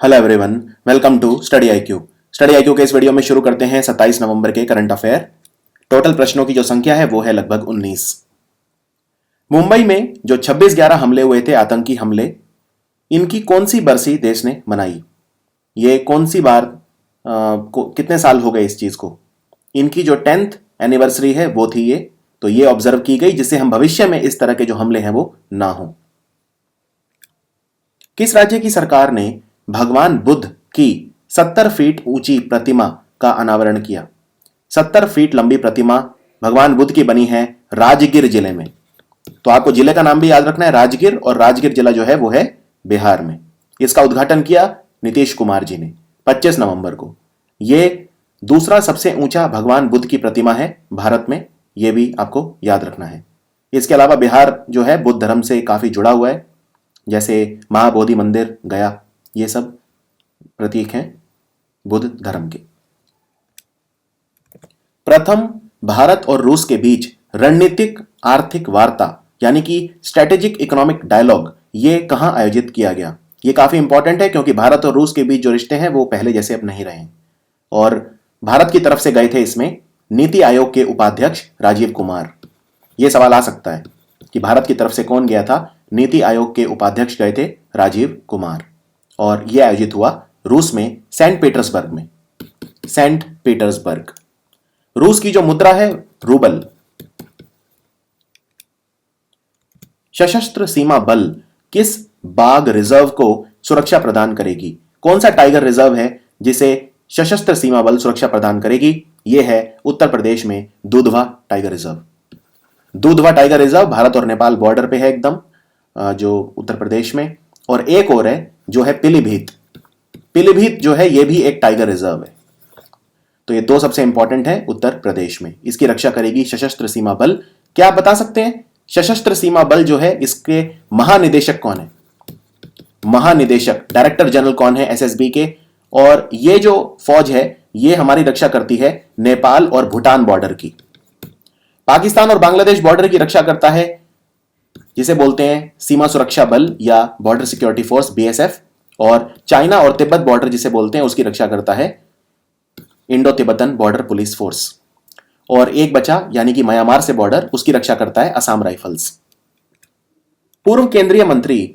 Hello everyone, welcome to Study IQ. Study IQ के इस video में शुरू करते हैं 27 नवंबर के करंट अफेयर। टोटल प्रश्नों की जो संख्या है वो है लगभग 19। मुंबई में जो 26/11 हमले हुए थे, आतंकी हमले, इनकी कौन सी बरसी देश ने मनाई? ये कौन सी बार कितने साल हो गए इस चीज को? इनकी जो 10th एनिवर्सरी है वो थी ये, तो ये ऑब्जर्व की गई जिससे हम भविष्य में इस तरह के जो हमले हैं वो ना हो। किस राज्य की सरकार ने भगवान बुद्ध की 70 फीट ऊंची प्रतिमा का अनावरण किया? 70 फीट लंबी प्रतिमा भगवान बुद्ध की बनी है राजगीर जिले में। तो आपको जिले का नाम भी याद रखना है, राजगीर, और राजगीर जिला जो है वो है बिहार में। इसका उद्घाटन किया नीतीश कुमार जी ने 25 नवंबर को। यह दूसरा सबसे ऊंचा भगवान बुद्ध की प्रतिमा है भारत में, यह भी आपको याद रखना है। इसके अलावा बिहार जो है बुद्ध धर्म से काफी जुड़ा हुआ है, जैसे महाबोधि मंदिर, गया, ये सब प्रतीक हैं बुद्ध धर्म के। प्रथम भारत और रूस के बीच रणनीतिक आर्थिक वार्ता यानी कि स्ट्रेटेजिक इकोनॉमिक डायलॉग, ये कहां आयोजित किया गया? ये काफी इंपॉर्टेंट है क्योंकि भारत और रूस के बीच जो रिश्ते हैं वो पहले जैसे अब नहीं रहे। और भारत की तरफ से गए थे इसमें नीति आयोग के उपाध्यक्ष राजीव कुमार। यह सवाल आ सकता है कि भारत की तरफ से कौन गया था? नीति आयोग के उपाध्यक्ष गए थे राजीव कुमार, और यह आयोजित हुआ रूस में सेंट पीटर्सबर्ग में। Saint Petersburg. रूस की जो मुद्रा है रूबल। सशस्त्र सीमा बल किस बाघ रिजर्व को सुरक्षा प्रदान करेगी? कौन सा टाइगर रिजर्व है जिसे सशस्त्र सीमा बल सुरक्षा प्रदान करेगी? यह है उत्तर प्रदेश में Dudhwa tiger reserve. Dudhwa tiger reserve Bharat और नेपाल बॉर्डर पे है एकदम, जो उत्तर प्रदेश में। और एक और है जो है पीलीभीत। पीलीभीत जो है ये भी एक टाइगर रिजर्व है। तो ये दो सबसे इंपॉर्टेंट है उत्तर प्रदेश में। इसकी रक्षा करेगी सशस्त्र सीमा बल। क्या आप बता सकते हैं सशस्त्र सीमा बल जो है इसके महानिदेशक कौन है? महानिदेशक, डायरेक्टर जनरल कौन है एसएसबी के? और ये जो फौज है ये हमारी रक्षा करती है नेपाल और भूटान बॉर्डर की। पाकिस्तान और बांग्लादेश बॉर्डर की रक्षा करता है जिसे बोलते हैं सीमा सुरक्षा बल या बॉर्डर सिक्योरिटी फोर्स, बीएसएफ। और चाइना और तिब्बत बॉर्डर जिसे बोलते हैं उसकी रक्षा करता है Indo Tibetan border police force. और एक बचा यानी कि म्यांमार से बॉर्डर, उसकी रक्षा करता है असम राइफल्स। पूर्व केंद्रीय मंत्री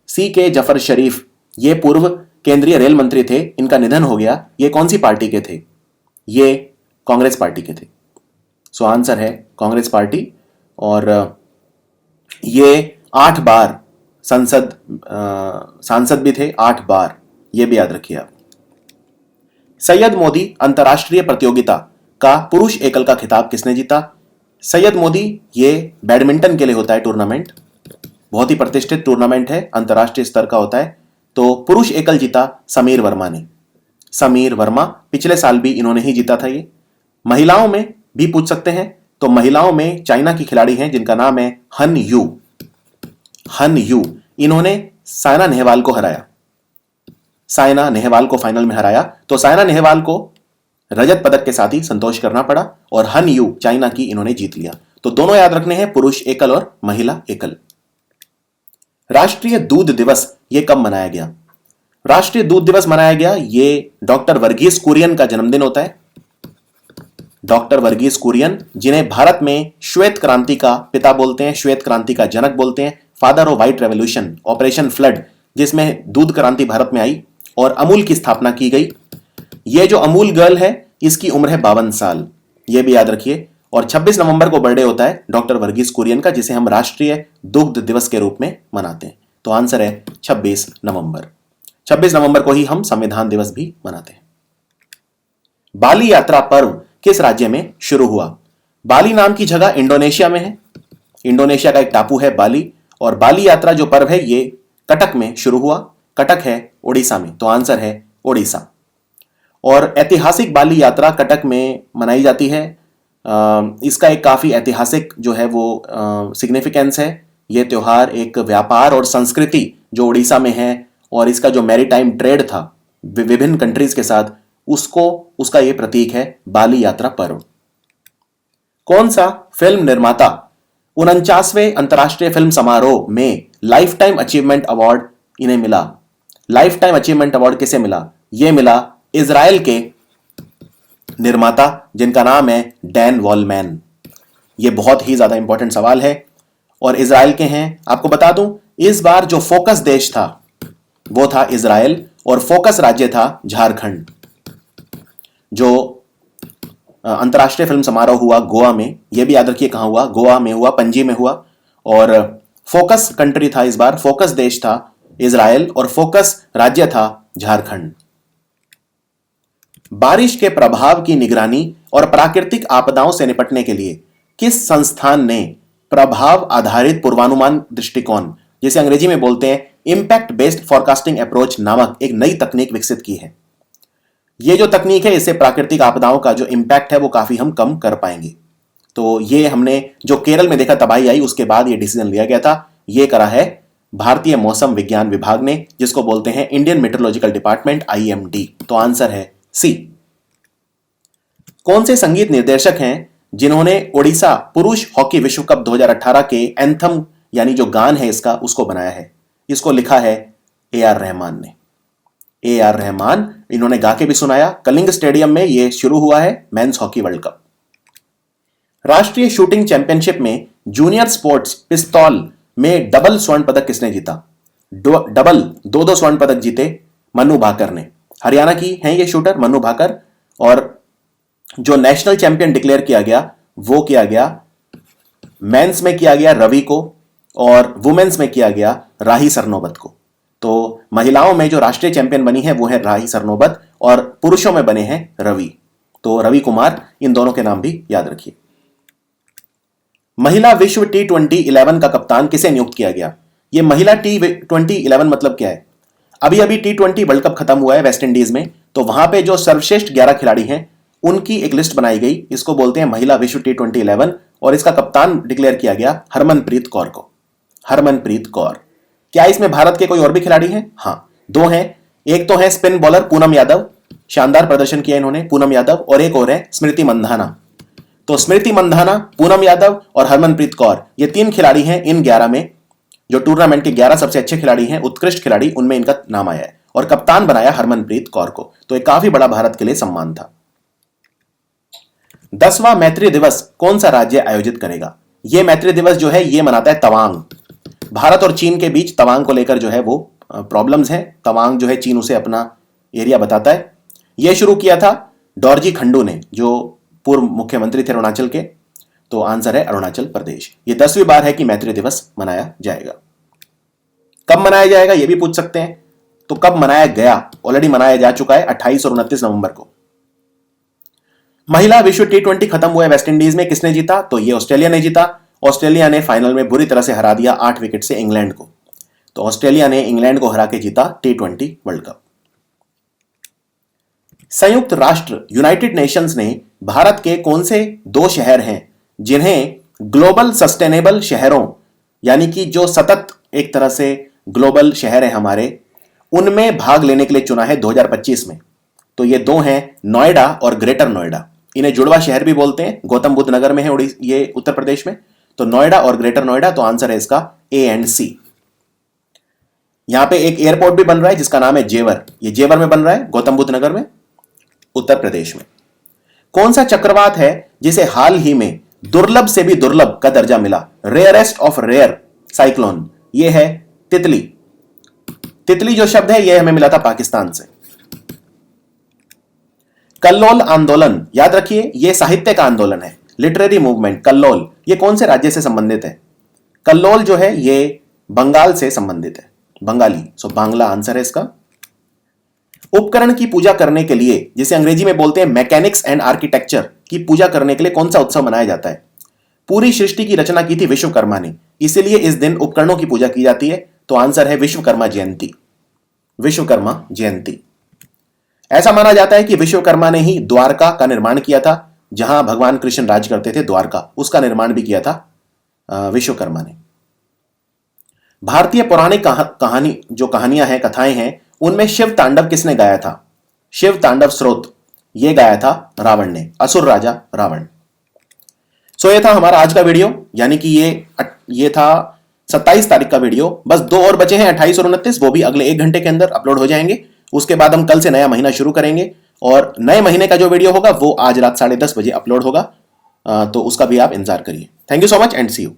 सीके जफर शरीफ, ये पूर्व केंद्रीय रेल मंत्री थे, इनका निधन हो गया। ये कौन सी पार्टी के थे? ये कांग्रेस पार्टी के थे। सो आंसर है कांग्रेस पार्टी। और ये 8 बार सांसद भी थे, 8 बार, ये भी याद रखिए आप। सैयद मोदी अंतरराष्ट्रीय प्रतियोगिता का पुरुष एकल का खिताब किसने जीता? सैयद मोदी ये बैडमिंटन के लिए होता है टूर्नामेंट, बहुत ही प्रतिष्ठित टूर्नामेंट है, अंतरराष्ट्रीय स्तर का होता है। तो पुरुष एकल जीता समीर वर्मा ने। समीर वर्मा, पिछले साल भी इन्होंने ही जीता था ये। महिलाओं में भी पूछ सकते हैं, तो महिलाओं में चाइना की खिलाड़ी हैं जिनका नाम है हन यू। हन यू, इन्होंने साइना नेहवाल को हराया। साइना नेहवाल को फाइनल में हराया। तो साइना नेहवाल को रजत पदक के साथ ही संतोष करना पड़ा, और हन यू चाइना की इन्होंने जीत लिया। तो दोनों याद रखने हैं, पुरुष एकल और महिला एकल। राष्ट्रीय दूध दिवस ये कब मनाया गया? राष्ट्रीय दूध दिवस मनाया गया, ये डॉक्टर वर्गीस कुरियन का जन्मदिन होता है। डॉक्टर वर्गीस कुरियन, जिन्हें भारत में श्वेत क्रांति का पिता बोलते हैं, श्वेत क्रांति का जनक बोलते हैं, father of white revolution, operation flood जिसमें दूध क्रांति भारत में आई और अमूल की स्थापना की गई। ये जो अमूल गर्ल है इसकी उम्र है 52 साल, ये भी याद रखिए। और 26 नवंबर को बर्थडे होता है डॉक्टर वर्गीस कुरियन का, जिसे हम राष्ट्रीय दुग्ध दिवस के रूप में मनाते हैं। तो आंसर है 26 नवंबर। 26 नवंबर को ही हम संविधान दिवस भी मनाते हैं। बाली यात्रा पर्व किस राज्य में शुरू हुआ? बाली नाम की जगह इंडोनेशिया में है। इंडोनेशिया का एक टापू है बाली, और बाली यात्रा जो पर्व है ये कटक में शुरू हुआ। कटक है ओडिशा में, तो आंसर है ओडिशा। और ऐतिहासिक बाली यात्रा कटक में मनाई जाती है। इसका एक काफी ऐतिहासिक जो है वो सिग्निफिकेंस है। यह त्योहार एक व्यापार और संस्कृति जो उड़ीसा में है, और इसका जो मैरीटाइम ट्रेड था विभिन्न कंट्रीज के साथ, उसका यह प्रतीक है बाली यात्रा पर्व। कौन सा फिल्म निर्माता 49वें अंतर्राष्ट्रीय फिल्म समारोह में लाइफ टाइम अचीवमेंट अवार्ड इन्हें मिला? लाइफ टाइम अचीवमेंट अवार्ड किसे मिला? यह मिला इजराइल के निर्माता जिनका नाम है डैन वॉलमैन। यह बहुत ही ज्यादा इंपॉर्टेंट सवाल है और इजराइल के हैं। आपको बता दूं, इस बार जो फोकस देश था वो था इजराइल और फोकस राज्य था झारखंड। जो अंतर्राष्ट्रीय फिल्म समारोह हुआ गोवा में, यह भी याद रखिए कहां हुआ, गोवा में हुआ, पणजी में हुआ। और फोकस कंट्री था इस बार, फोकस देश था इजराइल और फोकस राज्य था झारखंड। बारिश के प्रभाव की निगरानी और प्राकृतिक आपदाओं से निपटने के लिए किस संस्थान ने प्रभाव आधारित पूर्वानुमान दृष्टिकोण, जिसे अंग्रेजी में बोलते हैं इंपैक्ट बेस्ड फोरकास्टिंग अप्रोच, नामक एक नई तकनीक विकसित की है? यह जो तकनीक है, इससे प्राकृतिक आपदाओं का जो इंपैक्ट है वो काफी हम कम कर पाएंगे। तो ये हमने जो केरल में देखा तबाही आई, उसके बाद ये डिसीजन लिया गया था। ये करा है भारतीय मौसम विज्ञान विभाग ने, जिसको बोलते हैं इंडियन मेट्रोलॉजिकल डिपार्टमेंट, IMD। तो आंसर है सी। कौन से संगीत निर्देशक हैं जिन्होंने ओडिशा पुरुष हॉकी विश्व कप 2018 के एंथम यानी जो गान है इसका, उसको बनाया है? इसको लिखा है AR रहमान ने। AR रहमान, इन्होंने गा के भी सुनाया। कलिंग स्टेडियम में यह शुरू हुआ है मेंस हॉकी वर्ल्ड कप। राष्ट्रीय शूटिंग चैंपियनशिप में जूनियर स्पोर्ट्स पिस्तौल में डबल स्वर्ण पदक किसने जीता? डबल दो स्वर्ण पदक जीते मनु भाकर ने। हरियाणा की हैं ये शूटर मनु भाकर। और जो नेशनल चैंपियन डिक्लेयर किया गया वो किया गया मेंस में किया गया रवि को और वुमेन्स में किया गया राही सरनोबत को। तो महिलाओं में जो राष्ट्रीय चैंपियन बनी है वो है राही सरनोबत और पुरुषों में बने हैं रवि। तो रवि कुमार, इन दोनों के नाम भी याद रखिए। महिला विश्व T20-11 का कप्तान किसे नियुक्त किया गया? यह महिला T20-11 मतलब क्या है? अभी अभी T20 वर्ल्ड कप खत्म हुआ है वेस्ट इंडीज में, तो वहां पे जो सर्वश्रेष्ठ 11 खिलाड़ी हैं उनकी एक लिस्ट बनाई गई। इसको बोलते हैं महिला विश्व T20-11 और इसका कप्तान डिक्लेयर किया गया हरमनप्रीत कौर को। हरमनप्रीत कौर। क्या इसमें भारत के कोई और भी खिलाड़ी हैं? हाँ, दो हैं। एक तो है स्पिन बॉलर पूनम यादव, शानदार प्रदर्शन किया इन्होंने, पूनम यादव। और एक और है स्मृति मंधाना। तो स्मृति मंधाना, पूनम यादव और हरमनप्रीत कौर, ये 3 खिलाड़ी हैं इन 11 में। जो टूर्नामेंट के 11 सबसे अच्छे खिलाड़ी हैं, उत्कृष्ट खिलाड़ी, उनमें इनका नाम आया है और कप्तान बनाया हरमनप्रीत कौर को। तो एक काफी बड़ा भारत के लिए सम्मान था। 10वां मैत्री दिवस कौन सा राज्य आयोजित करेगा? यह मैत्री दिवस जो है ये मनाता है तवांग। भारत और चीन के बीच तवांग को लेकर जो है वो प्रॉब्लम्स हैं। तवांग जो है चीन उसे अपना एरिया बताता है। यह शुरू किया था डोरजी खंडू ने, जो पूर्व मुख्यमंत्री थे अरुणाचल के। तो आंसर है अरुणाचल प्रदेश। यह 10वीं बार है कि मैत्री दिवस मनाया जाएगा। कब मनाया जाएगा यह भी पूछ सकते हैं। तो कब मनाया गया? ऑलरेडी मनाया जा चुका है 28 और 29 नवंबर को। महिला विश्व T20 खत्म हुआ है वेस्ट इंडीज में, किसने जीता? तो ये ऑस्ट्रेलिया ने जीता। ऑस्ट्रेलिया ने फाइनल में बुरी तरह से हरा दिया 8 विकेट से इंग्लैंड को। तो ऑस्ट्रेलिया ने इंग्लैंड को हरा के जीता T20 वर्ल्ड कप। संयुक्त राष्ट्र यूनाइटेड नेशंस ने भारत के कौन से 2 शहर हैं जिन्हें ग्लोबल सस्टेनेबल शहरों, यानी कि जो सतत एक तरह से ग्लोबल शहर है हमारे, उनमें भाग लेने के लिए चुना है 2025 में? तो ये 2 हैं, नोएडा और ग्रेटर नोएडा। इन्हें जुड़वा शहर भी बोलते हैं। गौतम बुद्ध नगर में है ये उत्तर प्रदेश में। तो नोएडा और ग्रेटर नोएडा। तो आंसर है इसका A एंड C। यहां पे एक एयरपोर्ट भी बन रहा है जिसका नाम है जेवर। ये जेवर में बन रहा है, गौतम बुद्ध नगर में, उत्तर प्रदेश में। कौन सा चक्रवात है जिसे हाल ही में दुर्लभ से भी दुर्लभ का दर्जा मिला? Rarest of rare cyclone. यह है तितली। तितली जो शब्द है यह हमें मिला था पाकिस्तान से। कल्लोल आंदोलन, याद रखिए यह साहित्य का आंदोलन है, लिटरेरी मूवमेंट। कल्लोल ये कौन से राज्य से संबंधित है? कल्लोल जो है ये बंगाल से संबंधित है, बंगाली। सो बांग्ला आंसर है इसका। उपकरण की पूजा करने के लिए, जिसे अंग्रेजी में बोलते हैं मैकेनिक्स एंड आर्किटेक्चर की पूजा करने के लिए कौन सा उत्सव मनाया जाता है? पूरी सृष्टि की रचना की थी विश्वकर्मा ने, इसीलिए इस दिन उपकरणों की पूजा की जाती है। तो आंसर है विश्वकर्मा जयंती। विश्वकर्मा जयंती। ऐसा माना जाता है कि विश्वकर्मा ने ही द्वारका का निर्माण किया था, जहां भगवान कृष्ण राज करते थे। द्वारका, उसका निर्माण भी किया था विश्वकर्मा ने। भारतीय पौराणिक कहानी जो कहानियां हैं, कथाएं हैं, उनमें शिव तांडव किसने गाया था? शिव तांडव स्रोत यह गाया था रावण ने, असुर राजा रावण। सो ये था हमारा आज का वीडियो, यानी कि ये था 27 तारीख का वीडियो, बस 2 और बचे हैं, 28 और 29, वो भी अगले 1 घंटे के अंदर अपलोड हो जाएंगे। उसके बाद हम कल से नया महीना शुरू करेंगे और नए महीने का जो वीडियो होगा वो आज रात 10:30 बजे अपलोड होगा। तो उसका भी आप इंतजार करिए। Thank you so much and see you.